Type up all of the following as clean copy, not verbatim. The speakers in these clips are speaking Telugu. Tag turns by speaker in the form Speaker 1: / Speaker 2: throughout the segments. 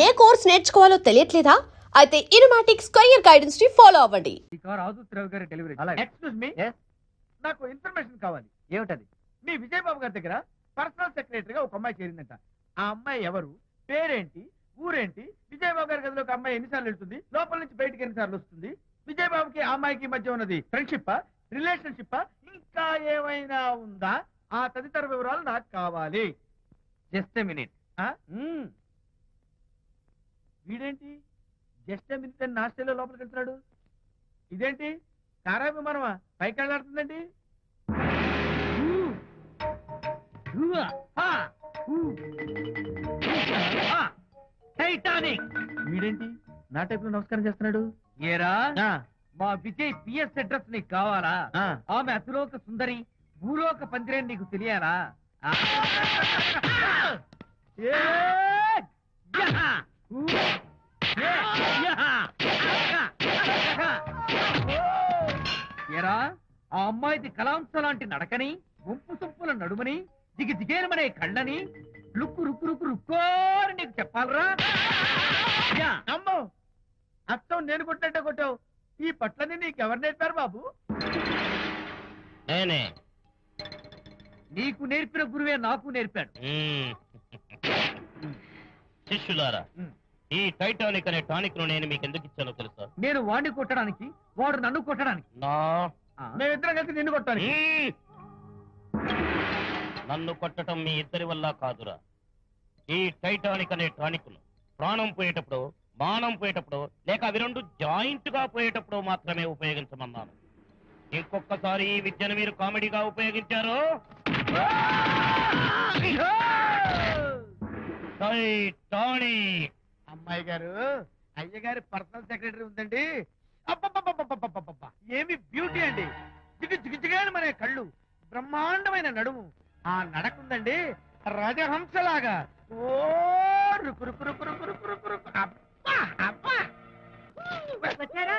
Speaker 1: ఏ కోర్స్ నేర్చుకోవాలో తెలియట్లేదా? అయితే ఇనుమాటిక్స్ కెరియర్ గైడెన్స్ ని ఫాలో అవ్వండి.
Speaker 2: ఈ కార్ ఆదుత్రావు గారి డెలివరీ.
Speaker 3: ఎక్స్క్యూజ్ మీ, నాకు ఇన్ఫర్మేషన్ కావాలి.
Speaker 2: ఏమిటది?
Speaker 3: మీ విజయబాబు గారి దగ్గర పర్సనల్ సెక్రటరీగా ఒక అమ్మాయి చేరిందంట. ఆ అమ్మాయి ఎవరు, పేరేంటి, ఊరేంటి, విజయబాబు గారి గదిలోకి అమ్మాయి ఎన్నిసార్లు వెళ్తుంది, లోపల నుంచి బయటికి ఎన్నిసార్లు వస్తుంది, విజయబాబుకి ఆ అమ్మాయికి మధ్య ఉన్నది ఫ్రెండ్షిప్, రిలేషన్షిప్, ఇంకా ఏమైనా ఉందా? ఆ తదితర వివరాలు నాకు కావాలి.
Speaker 2: Just a minute.
Speaker 3: వీడేంటి జస్ట్ మినిట్ అని నాస్టేలో లోపలికి వెళ్తున్నాడు? ఇదేంటి కారా విమానమా పైకి వెళ్ళాడుతుందండి?
Speaker 2: టైటానిక్.
Speaker 3: వీడేంటి నా టైప్ లో నమస్కారం చేస్తున్నాడు?
Speaker 2: ఏరా, మా విజయ్ పిఎస్ అడ్రస్ నీకు కావాలా? ఆమె అతిలోక సుందరి, భూలోక పందిరేని నీకు తెలియాలా? ఏరా, ఆ అమ్మాయిది కలాంస లాంటి నడకని, గుంపు సొంపుల నడుమని, దిగి దిగేనమనే కళ్ళని, లుక్కు రుక్కు రుక్కు రుక్కోని నీకు చెప్పాలరా?
Speaker 3: అమ్మో, అత్తం నేను కొట్టినట్టే కొట్టావు. ఈ పట్లని నీకెవరు నేర్పారు బాబు?
Speaker 4: నేనే.
Speaker 2: నీకు నేర్పిన గురువే నాకు నేర్పాడు.
Speaker 4: శిష్యులారా, ఈ టైటానిక్ అనే టానిక్ ను నేను మీకు ఎందుకు ఇచ్చానో తెలుసా?
Speaker 2: నేను వాడిని కొట్టడానికి, వాడు నన్ను కొట్టడానికి.
Speaker 3: మేమిద్దరం కలిసి నిన్ను కొట్టాలి.
Speaker 4: నన్ను కొట్టడం మీ ఇద్దరి వల్ల కాదురా. ఈ టైటానిక్ అనే టానిక్ ను ప్రాణం పోయేటప్పుడు, మానం పోయేటప్పుడు, లేక అవి రెండు జాయింట్ గా పోయేటప్పుడు మాత్రమే ఉపయోగించమన్నాను. ఇంకొకసారి ఈ విద్యను మీరు కామెడీగా ఉపయోగించారు, టైటానిక్.
Speaker 3: అమ్మాయి గారు, అయ్య గారి పర్సనల్ సెక్రటరీ ఉందండి. అబ్బబ్బబ్బబ్బబ్బబ్బబ్బ, ఏమి బ్యూటీ అండి! జిగు జిగు జిగాని మన కళ్ళు, బ్రహ్మాండమైన నడుము, ఆ నడకుందండి రాజహంసలాగా. ఓ రుకు రుకు రుకు రుకు రుకు రుకు రుకు. అబ్బా అబ్బా!
Speaker 5: వచ్చారా?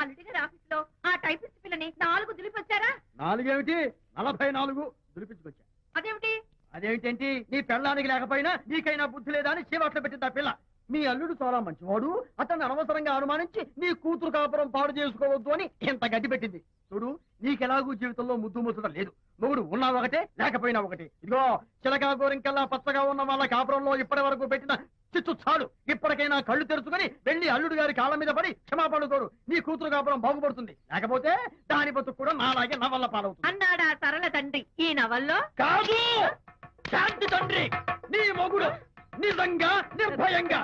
Speaker 5: అల్లుడి గారి ఆఫీస్ లో ఆ టైపిస్ట్ పిల్లని 4 దులిపొచ్చారా?
Speaker 2: 4 ఏమిటి, 44 దులిపించుకొచ్చా.
Speaker 5: అదేమిటి?
Speaker 2: అదేమిటేంటి, నీ పెళ్ళానికి లేకపోయినా నీకైనా బుద్ధి లేదా అని చీవాట్లు పెట్టింది ఆ పిల్ల. మీ అల్లుడు చాలా మంచివాడు, అతన్ని అనవసరంగా అనుమానించి నీ కూతురు కాపురం పాడు చేసుకోవద్దు అని ఎంత గడ్డి పెట్టింది. చూడు, నీకెలాగూ జీవితంలో ముద్దు ముచ్చట లేదు. మొగుడు ఉన్నా ఒకటే, లేకపోయినా ఒకటి. ఇదిగో, చిలకా గోరింకల్లా పచ్చగా ఉన్న వాళ్ళ కాపురంలో ఇప్పటి వరకు పెట్టిన చిచ్చు చాలు. ఇప్పటికైనా కళ్ళు తెరుచుకుని వెళ్ళి అల్లుడు గారి కాళ్ళ మీద పడి క్షమాపణ కోరు. నీ కూతురు కాపురం బాగుపడుతుంది. లేకపోతే దాని బతుకు కూడా నాలాగే నవల్ల పాలవుతుంది
Speaker 5: అన్నాడా సరళ తండ్రి ఈ నవల్లో?
Speaker 2: కాదు, శాంతి తండ్రి, నీ మొగుడు నిజంగా నిర్భయంగా.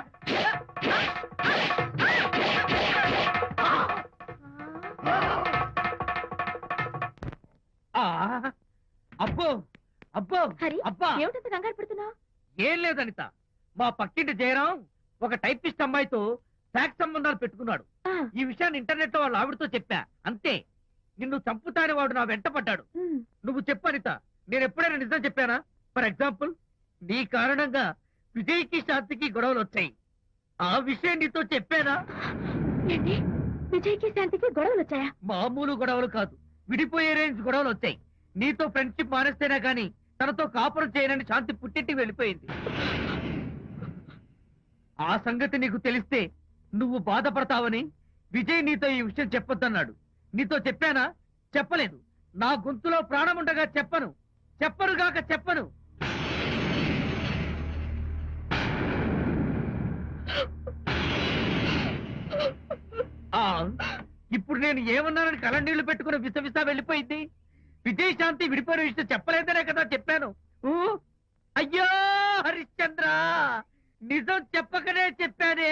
Speaker 2: అబ్బో అబ్బో
Speaker 5: హరి,
Speaker 2: అబ్బా,
Speaker 5: ఏమిటంత కంగారు పడుతున్నావు?
Speaker 2: ఏం లేదు అనిత, మా పక్కింటి జయరాం ఒక టైపిస్ట్ అమ్మాయితో ఫ్యాక్స్ సంబంధాలు పెట్టుకున్నాడు. ఈ విషయాన్ని ఇంటర్నెట్ లో వాళ్ళ ఆవిడతో చెప్పా. అంతే, నిన్ను చంపుతాని వాడు నా వెంట పడ్డాడు. నువ్వు చెప్పు అనిత, నేను ఎప్పుడైనా నిజం చెప్పానా? ఫర్ ఎగ్జాంపుల్, నీ కారణంగా విజయ్కి శాంతికి గొడవలు వచ్చాయి. ఆ విషయం నీతో చెప్పానా?
Speaker 5: ఏంటి, విజయ్కి శాంతికి గొడవలు వచ్చాయా?
Speaker 2: మామూలు గొడవలు కాదు, విడిపోయే రేంజ్ గొడవలు వచ్చాయి. నీతో ఫ్రెండ్షిప్ మానేస్తేనే గాని తనతో కాపురం చేయనని శాంతి పుట్టింటికి వెళ్ళిపోయింది. ఆ సంగతి నీకు తెలిస్తే నువ్వు బాధపడతావని విజయ్ నీతో ఈ విషయం చెప్పొద్దన్నాడు. నీతో చెప్పానా? చెప్పలేదు. నా గొంతులో ప్రాణం ఉండగా చెప్పను, చెప్పనుగాక చెప్పను. ఇప్పుడు నేను ఏమన్నానని కళ్ళనీళ్లు పెట్టుకుని విసవిసా వెళ్ళిపోయింది. విజయ్ శాంతి విడిపోయిన విషయం చెప్పలేదనే కదా చెప్పాను. అయ్యో హరిశ్చంద్ర, నిజం చెప్పకనే చెప్పానే,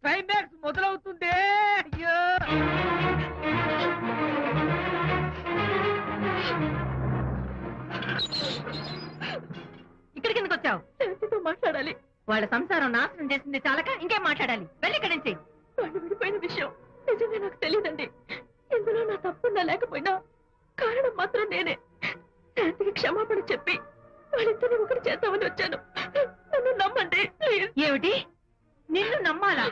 Speaker 2: క్లైమాక్స్ మొదలవుతుందే. అయ్యో,
Speaker 5: ఇక్కడికి ఎందుకు వచ్చావు? శాంతితో మాట్లాడాలి. వాళ్ళ సంసారం నాశనం చేసింది చాలక ఇంకేం మాట్లాడాలి? వెళ్ళి ఇక్కడి నుంచి. వాళ్ళు విడిపోయిన విషయం నిజంగా నాకు తెలియదండి. ఇందులో నా తప్పున్నా లేకపోయినా కారణం మాత్రం నేనే. శాంతికి క్షమాపణ చెప్పి వాళ్ళిద్దరిని ఒకటి చేద్దామని వచ్చాను. నన్ను నమ్మండి ప్లీజ్. ఏమిటి, నిన్ను నమ్మాలా?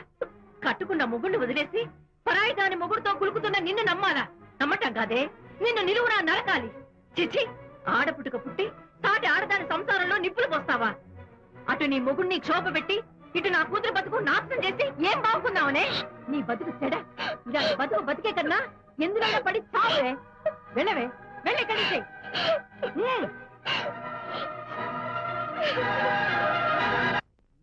Speaker 5: కట్టుకున్న మొగుడిని వదిలేసి పరాయి దాని మొగుడుతో గులుకుతున్న నిన్ను నమ్మాలా? నమ్మటం కాదే, నిన్ను నిలువునా నరకాలి. చిచి, ఆడపుట్టుక పుట్టి సాటి ఆడదాని సంసారంలో నిప్పులు పోస్తావా? అటు నీ మొగుడిని క్షోభ పెట్టి ఇటు నా కూతురు బతుకు నాశనం చేసి ఏం బాగుకున్నావునే? నీ బతుకు చెడ. ఇలా బతుకు బతికే కన్నా ఎందులో పడి చావే. వెళ్ళవే, వెళ్ళి ఇక్కడి నుంచి.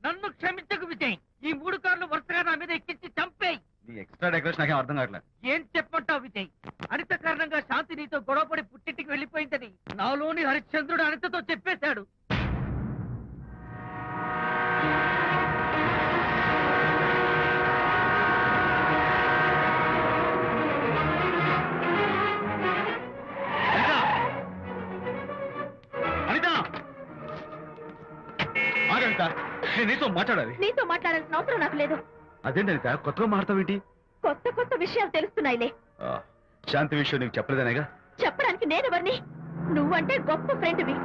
Speaker 2: నన్ను క్షమించకు విజయ్. ఈ 3 కార్లు వరుసగా నా మీద ఎక్కించి చంపేయి.
Speaker 6: నీ ఎక్స్ట్రా డెకరేషన్ నాకేం అర్థం కావట్లేదు.
Speaker 2: ఏం చెప్పమంటావు విజయ్? అనిత కారణంగా శాంతి నీతో గొడవపడి పుట్టింటికి వెళ్ళిపోయిందని నాలోని హరిశ్చంద్రుడు అనితతో చెప్పేశాడు.
Speaker 6: అనిత! ఆగు అనిత, నేను నీతో మాట్లాడాలి.
Speaker 5: నీతో మాట్లాడాల్సిన అవసరం నాకు లేదు.
Speaker 6: అదేంటి అనిత, కొత్తగా మాట్లాడతావేంటి?
Speaker 5: కొత్త కొత్త విషయాలు తెలుస్తున్నాయిలే.
Speaker 6: శాంతి విషయం నీకు చెప్పలేదనేగా?
Speaker 5: చెప్పడానికి నేనెవరిని? నువ్వంటే గొప్ప ఫ్రెండ్వి.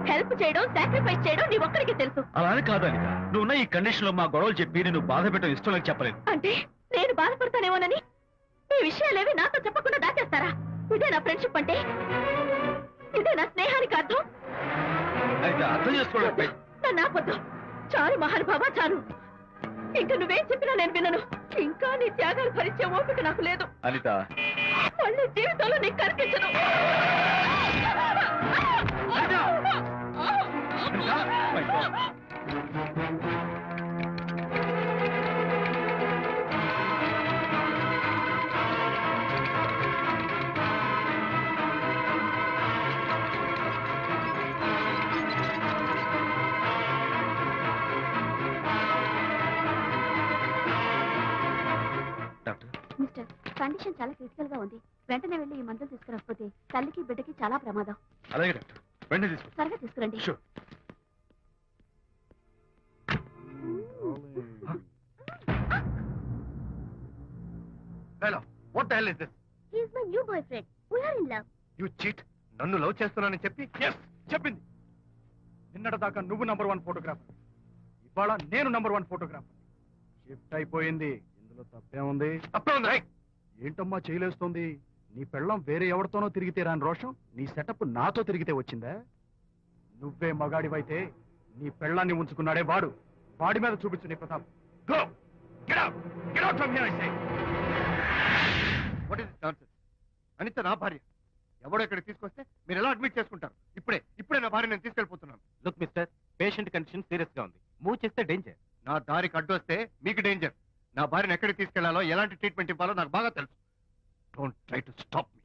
Speaker 5: హెల్ప్ చేయడం, సాక్రిఫైస్ చేయడం నీ ఒక్కడికి తెలుసు.
Speaker 6: అలానే కాదు అనిత, నువ్వున్న ఈ కండిషన్ లో మా గొడవలు చెప్పి నేను బాధ పెట్టడం ఇష్టం లేక చెప్పలేదు.
Speaker 5: అంటే నేను బాధపడతానేమోనని ఈ విషయాలేవి నాతో చెప్పకుండా దాచేస్తారా? ఇదే నా ఫ్రెండ్షిప్ అంటే? ఇదే నా స్నేహానికి అర్థం?
Speaker 6: అనిత, అర్థం చేసుకోవడం.
Speaker 5: నన్ను ఆపొద్దు. చాలు మహానుభావా, చాలు. ఇంకా నువ్వేం చెప్పినా నేను వినను. ఇంకా నీ త్యాగాలు భరించే ఓపిక నాకు లేదు.
Speaker 6: అనిత,
Speaker 5: మళ్ళీ జీవితంలో నీకు కనిపించను.
Speaker 6: డాక్టర్,
Speaker 7: మిస్టర్, కండిషన్ చాలా క్రిటికల్ గా ఉంది. వెంటనే వెళ్ళి ఈ మందులు తీసుకురాకపోతే తల్లికి బిడ్డకి చాలా ప్రమాదం.
Speaker 6: అలాగే డాక్టర్, వెంటనే తీసుకో.
Speaker 7: త్వరగా తీసుకురండి.
Speaker 6: Sure.
Speaker 8: Hello, what the hell is this?
Speaker 7: He is my new boyfriend. We are in love.
Speaker 8: You cheat. నన్ను లవ్ చేస్తున్నానని చెప్పి
Speaker 3: చెప్పింది. నిన్నటిదాకా నువ్వు నంబర్ 1 ఫోటోగ్రాఫర్, ఇవాళ నేను నంబర్ 1 ఫోటోగ్రాఫర్. షిఫ్ట్ అయిపోయింది. ఇందులో తప్పే ఉంది?
Speaker 8: తప్పే ఉంది. రైట్.
Speaker 3: ఏంటమ్మా చేయలేస్తోంది? నీ పెళ్ళం వేరే ఎవరితోనో తిరిగితే రాని రోషం నీ సెటప్ నాతో తిరిగితే వచ్చిందా? నువ్వే మగాడివైతే నీ పెళ్ళాన్ని ఉంచుకున్నాడే వాడు. వాడి మీద చూపించు నీ ప్రతాప్.
Speaker 8: Go. Get out. Get out from here I say. What is this nonsense? Anitha నా భార్య. ఎవడో ఇక్కడ తీసుకొస్తే మీరు ఎలా అడ్మిట్ చేసుకుంటారు? ఇప్పుడే నా భార్య నేను తీసుకెళ్ళిపోతున్నాను.
Speaker 6: Look mister, patient condition serious గా ఉంది. మూవ్ చేస్తే డేంజర్.
Speaker 8: నా దారికి అడ్డు వస్తే మీకు డేంజర్. నా భార్యను ఎక్కడికి తీసుకెళ్లాలో, ఎలాంటి ట్రీట్మెంట్ ఇవ్వాలో నాకు బాగా తెలుసు. Don't try to stop me.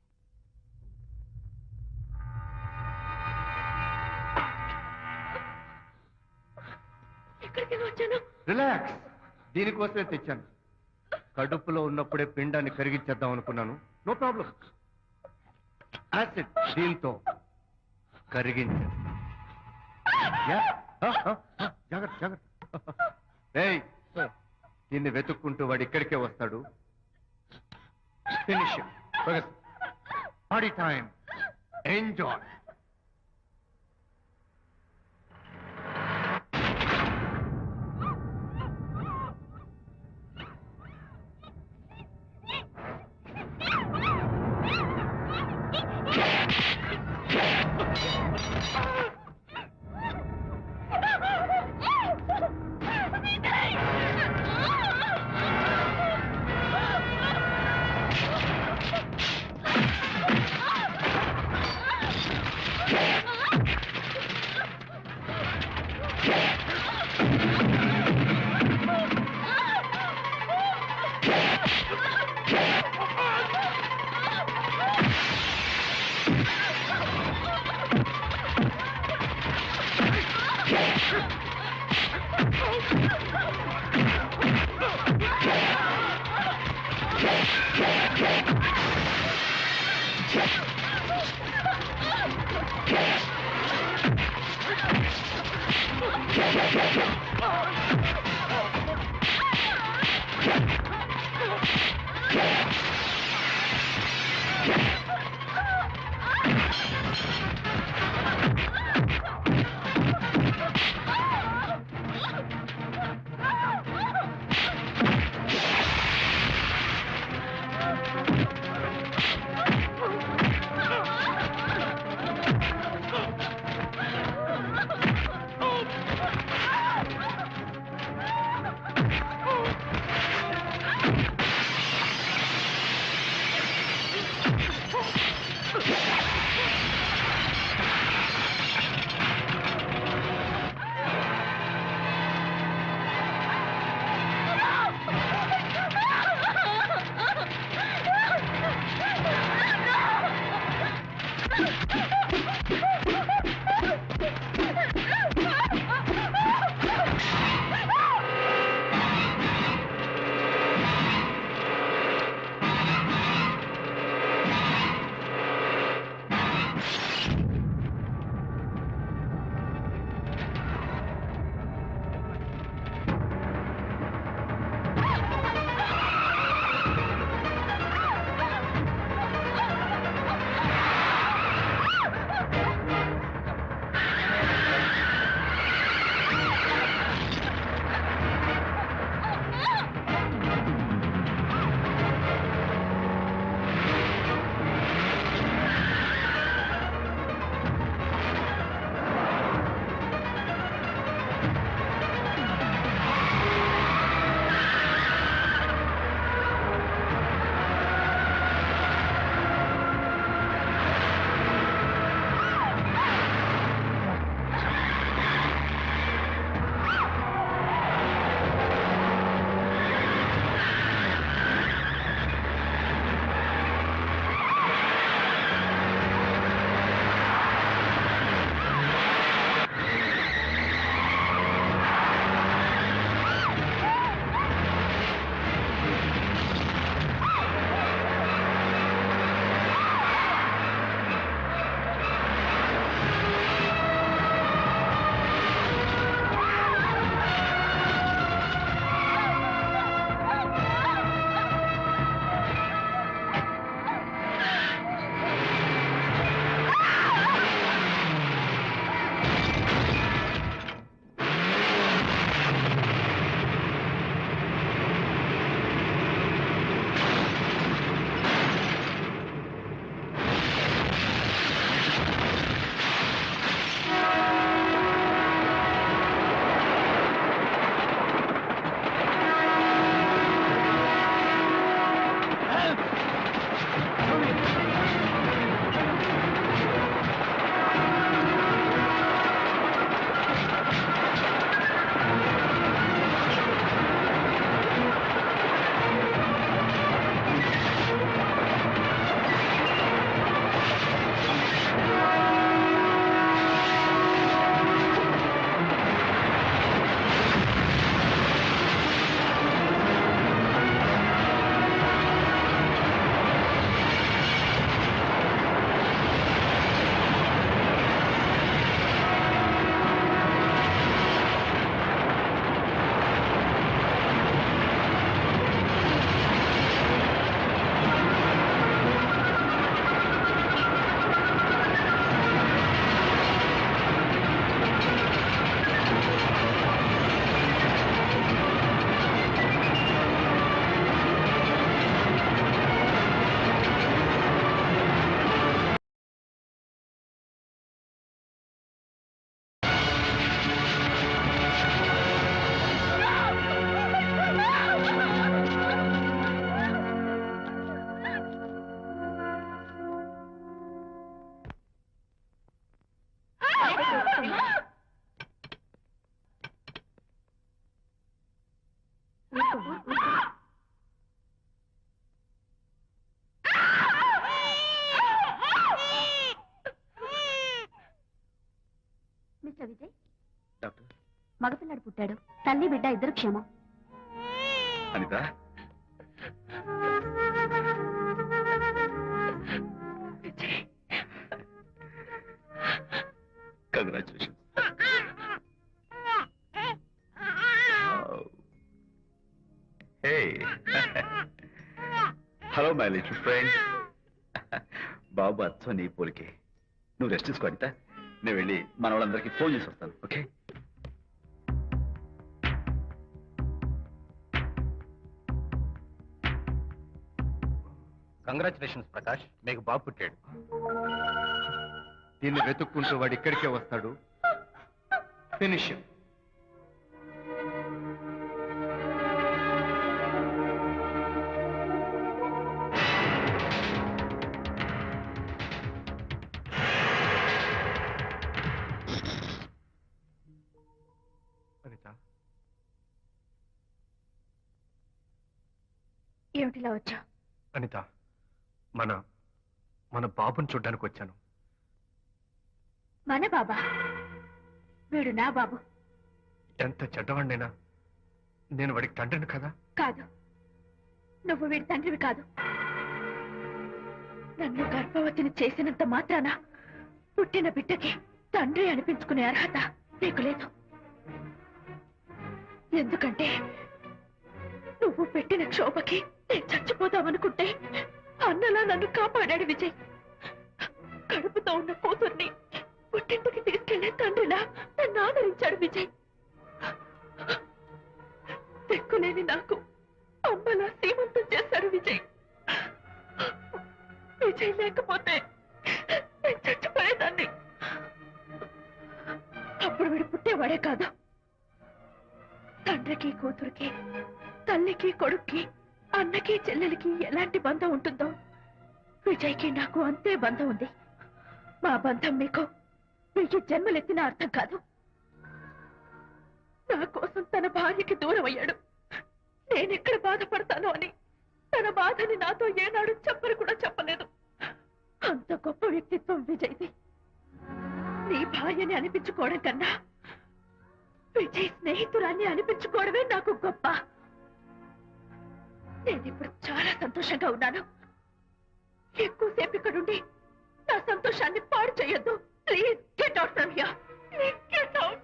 Speaker 5: ఎక్కడికి వచ్చాను?
Speaker 8: రిలాక్స్. దీనికోసమే తెచ్చాను. కడుపులో ఉన్నప్పుడే పిండాన్ని కరిగించేద్దాం అనుకున్నాను. No problem. యాసిడ్ దీంతో కరిగించే. జాగ్రత్త జాగ్రత్త. ఏయ్, దీన్ని వెతుక్కుంటూ వాడు ఇక్కడికే వస్తాడు. ఫినిష్. Party time. ఎంజాయ్.
Speaker 7: మగపిల్లాడు పుట్టాడు. తల్లి బిడ్డ ఇద్దరు క్షేమం.
Speaker 6: Anitha congratulation. Hello my little friend. బాబు అచ్చం నీ పోలికే. నువ్వు రెస్ట్ తీసుకో అనిత. నేను వెళ్ళి మన వాళ్ళందరికీ ఫోన్ చేసి వస్తాను. ఓకే?
Speaker 8: కంగ్రాచులేషన్స్ ప్రకాష్, మీకు బాబు పుట్టాడు. దీన్ని వెతుక్కుంటూ వాడు ఇక్కడికే వస్తాడు. ఫినిష్. అనిత,
Speaker 5: ఏమిటిలా వచ్చా?
Speaker 8: అనిత, మన బాబుని చూడ్డానికి వచ్చాను.
Speaker 5: మన బాబా? వీడు నా బాబు
Speaker 8: ఎంత చెడ్డవాడినైనా నేను వాడికి తండ్రిని కదా.
Speaker 5: కాదు, నువ్వు వీడి తండ్రివి కాదు. నన్ను గర్భవతిని చేసినంత మాత్రాన పుట్టిన బిడ్డకి తండ్రి అనిపించుకునే అర్హత నీకు లేదు. ఎందుకంటే నువ్వు పెట్టిన క్షోభకి నేను చచ్చిపోతామనుకుంటే అన్నలా నన్ను కాపాడాడు విజయ్. కడుపుతో ఉన్న కూతుర్ని పుట్టింటికి తీసుకెళ్లే తండ్రిలా నన్ను ఆదరించాడు విజయ్. దిక్కులేని నాకు అమ్మలా సీమంతం చేశాడు విజయ్. విజయ్ లేకపోతే నేను చచ్చిపోయేదాన్ని. అప్పుడు వీడు పుట్టేవాడే కాదు. తండ్రికి కూతురికి, తల్లికి కొడుక్కి, అన్నకి చెల్లెలికి ఎలాంటి బంధం ఉంటుందో విజయ్కి నాకు అంతే బంధం ఉంది. మా బంధం మీకు 1000 జన్మలెత్తిన అర్థం కాదు. నా కోసం తన భార్యకి దూరం అయ్యాడు. నేనెక్కడ బాధపడతాను అని తన బాధని నాతో ఏనాడు చెప్పరు కూడా చెప్పలేదు. అంత గొప్ప వ్యక్తిత్వం విజయ్ది. నీ భార్యని అనిపించుకోవడం కన్నా విజయ్ స్నేహితురాన్ని అనిపించుకోవడమే నాకు గొప్ప. నేనిప్పుడు చాలా సంతోషంగా ఉన్నాను. ఎక్కువసేపు ఇక్కడుండి నా సంతోషాన్ని పాడు చేయొద్దు. Please get out from here. Please get out.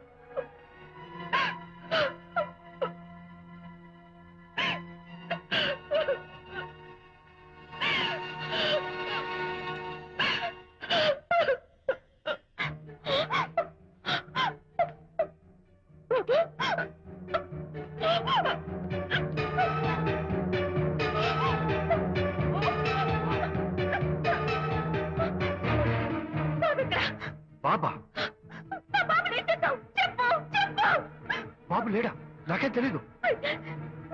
Speaker 8: బాబా? బాబు లేడా? నాకేం తెలీదు.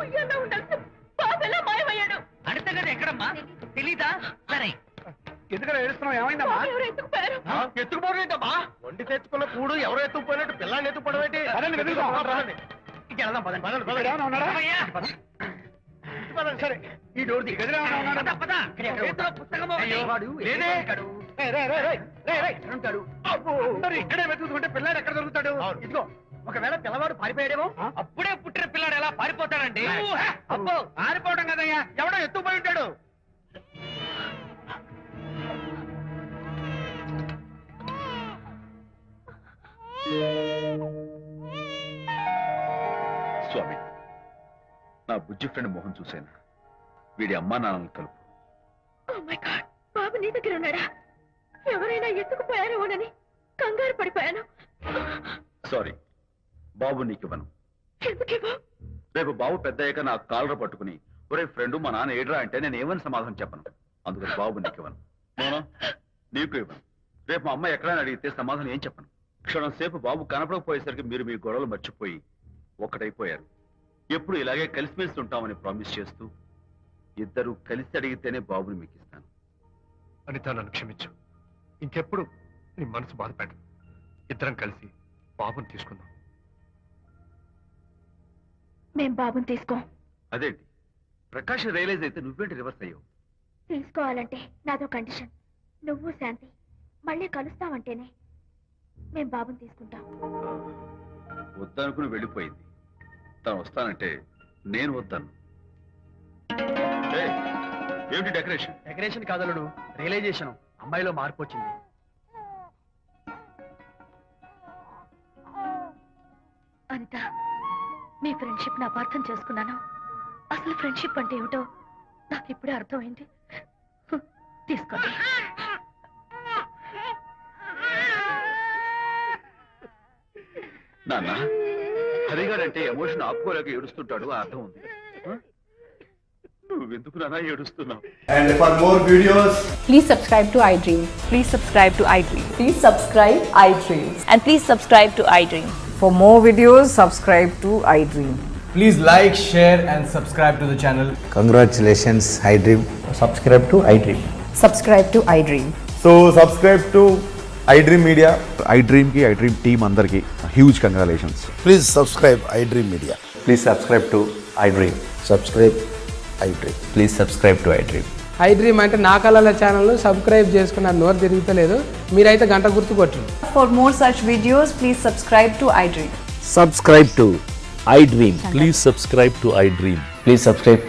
Speaker 5: ఉయ్యాలో ఉండాల్సిన బాబు ఎలా మాయమయ్యాడు?
Speaker 2: అడతగది ఎక్కడమ్మా తెలీదా? సరే,
Speaker 3: ఎందుకలా ఏడుస్తున్నావు? ఏమైందమ్మా?
Speaker 5: బాబు ఎవరు ఎత్తుకుపోయారు?
Speaker 2: ఎత్తుకుపోవడం
Speaker 8: వండి తెచ్చుకున్న కూడు ఎవరో ఎత్తుకుపోయినట్టు పిల్లాన్ని ఎత్తుకుపోవడం ఏంటి?
Speaker 3: పదండి, వెతుకుదాం.
Speaker 2: ఇంకెళ్దాం పదండి.
Speaker 3: ఇక్కడ ఏమైనా ఉన్నాడా?
Speaker 8: పదండి, సరే.
Speaker 3: ఈ డోర్ ది గదిలో ఏమైనా ఉన్నాడా?
Speaker 2: లేదే.
Speaker 3: రేయ్, రేయ్, రేయ్, రేయ్, రేయ్, రేయ్, ఉంటాడు. అబ్బో, అందరూ ఇక్కడే వెతుకుతుంటే పిల్లాడు ఎక్కడ దొరుకుతాడు? ఇదిగో,
Speaker 2: ఒకవేళ పిల్లవాడు పారిపోయాడేమో.
Speaker 3: అప్పుడే పుట్టిన పిల్లాడు ఎలా పారిపోతాడండి? అబ్బో, పారిపోవడం కదయ్యా, ఎవడో ఎత్తుకుపోయి ఉంటాడు.
Speaker 6: స్వామి, నా బుజ్జి ఫ్రెండ్ మోహన్ చూశాను. వీడి అమ్మా నాన్నలు కలుపు.
Speaker 5: Oh my God, బాబు నీ దగ్గర ఉన్నాడా? ఎవరైనా ఎత్తుకుపోయారేమోనని కంగారు పడిపోయాను.
Speaker 6: సారీ, బాబు నీకివ్వను.
Speaker 5: ఎందుకేవో?
Speaker 6: రేపు బాబు పెద్ద అయ్యాక నా కాలర పట్టుకుని ఒరే ఫ్రెండ్ మా నాన్న ఏడ్రా అంటే నేను ఏమని సమాధానం చెప్పను. అందుకని బాబు నీకివ్వను. నోనో, నీకు ఇవ్వను. రేపు మా అమ్మ ఎక్కడైనా అడిగితే సమాధానం ఏం చెప్పను. క్షణం సేపు బాబు కనపడకపోయేసరికి మీరు మీ గొడవలు మర్చిపోయి ఒక్కటైపోయారు. ఎప్పుడు ఇలాగే కలిసిమెలిసి ఉంటామని ప్రామిస్ చేస్తూ ఇద్దరు కలిసి అడిగితేనే బాబుని మీకు ఇస్తాను.
Speaker 8: అనిత, నన్ను క్షమించు. ఇంకెప్పుడు నీ మనసు బాధపెట్టను. ఇద్దరం కలిసి బాబుని తీసుకుందాం.
Speaker 5: మేం బాబుని తీసుకో.
Speaker 6: అదేంటి ప్రకాష్ రియలైజ్ అయితే నువ్వేంటి రివర్స్ అయ్యావు?
Speaker 7: తీసుకోవాలంటే నాదో కండిషన్. నువ్వు శాంతి మళ్ళీ కలుస్తావంటేనే మేం బాబుని తీసుకుంటాం.
Speaker 6: వద్దనుకుని వెళ్ళిపోయింది. తను వస్తానంటే నేను వద్దాను. ఏయ్, ఏమిటి డెకరేషన్?
Speaker 2: Decoration కాదలుడు, realisation. అమ్మాయిలో మార్పు వచ్చింది.
Speaker 7: అనిత, మీ ఫ్రెండ్షిప్ ని అపార్థం చేసుకున్నాను. అసలు ఫ్రెండ్షిప్ అంటే ఏమిటో నాకు ఇప్పుడే అర్థమైంది. తీసుకోండి.
Speaker 6: నాన్న, హరిగాడంటే ఎమోషన్ ఆపుకోలేక ఏడుస్తుంటాడు, ఆ అర్థం ఉంది. నువ్వెందుకు నాన్న ఏడుస్తున్నావు?
Speaker 9: And for more videos,
Speaker 1: Please subscribe to iDream.
Speaker 5: Please subscribe to iDream.
Speaker 1: Please subscribe iDream.
Speaker 5: And please subscribe to iDream.
Speaker 10: For more videos, subscribe to iDream.
Speaker 9: please like, share, and subscribe to the channel.
Speaker 11: Congratulations, iDream. Subscribe to iDream.
Speaker 10: Subscribe to iDream.
Speaker 9: So subscribe to iDream Media.
Speaker 12: iDream ki iDream team andarki huge congratulations.
Speaker 11: Please subscribe iDream Media.
Speaker 12: Please subscribe to iDream.
Speaker 11: Subscribe iDream.
Speaker 12: Please subscribe to iDream.
Speaker 10: iDream అంటే నా కళల ఛానల్ సబ్స్క్రైబ్ చేసుకున్న నోరు తిరుగుతలేదు. మీరైతే గంట గుర్తు కొట్టండి. For more such videos, please subscribe to iDream.
Speaker 11: Subscribe to iDream.
Speaker 12: Please subscribe to iDream.
Speaker 11: Please subscribe